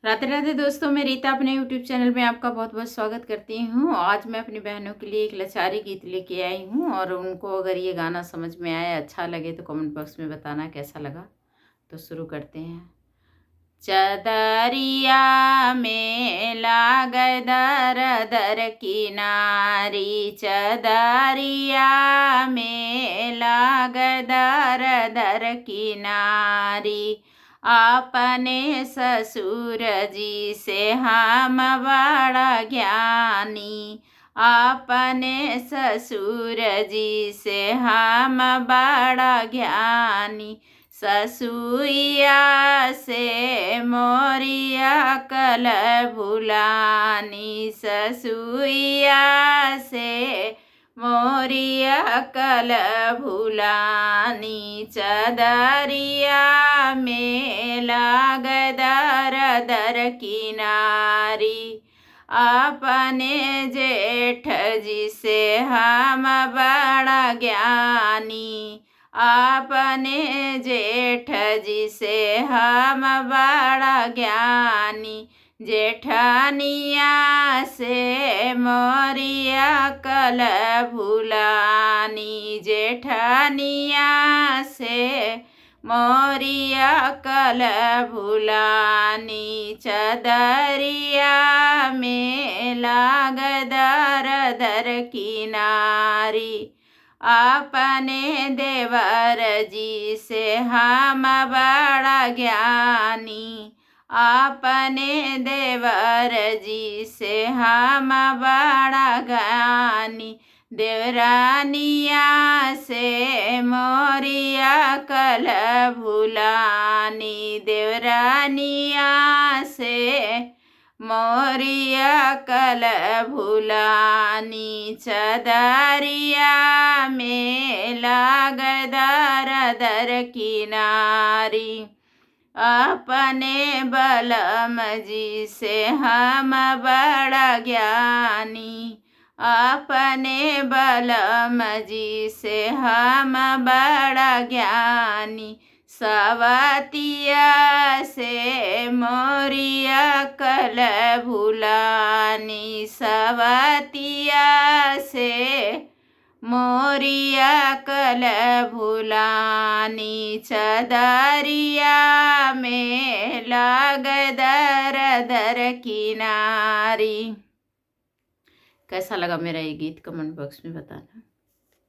राधे राधे दोस्तों, मैं रीता अपने यूट्यूब चैनल में आपका बहुत बहुत स्वागत करती हूँ। आज मैं अपनी बहनों के लिए एक लाचारी गीत लेके आई हूँ और उनको अगर ये गाना समझ में आया, अच्छा लगे तो कमेंट बॉक्स में बताना कैसा लगा। तो शुरू करते हैं। चदरिया में लागै दर दर किनारी, चदरिया में लागै दर दर किनारी। अपने ससुर जी से हम बड़ा ज्ञानी, अपने ससुर जी से हम बड़ा ज्ञानी। ससुइया से मोरिया कल भुलानी, ससुइया से मोरिया कल भुलानी। चदरिया में लागै दर दर किनारी, अपने जेठ जी से हम बड़ा ज्ञानी, अपने जेठ जी से हम बड़ा ज्ञानी। जेठानिया से मोरिया कल भुलानी, जेठानिया से मोरिया कल भुलानी। चदरिया में लागै दर दर किनारी, अपने देवर जी से हम बड़ा ज्ञानी, अपने देवर जी से हम बड़ा ज्ञानी। देवरानिया से मोरिया कल भुलानी, देवरानिया से मोरिया कल भुलानी। चदरिया में लागै दर दर किनारी, अपने बलम जी से हम बड़ा ज्ञानी, अपने बलम जी से हम बड़ा ज्ञानी। सवतिया से मोरिया कल भुलानी, सवतिया से मोरिया कल भुलानी। चदरिया में लागै दर दर किनारी। कैसा लगा मेरा ये गीत कमेंट बॉक्स में बताना।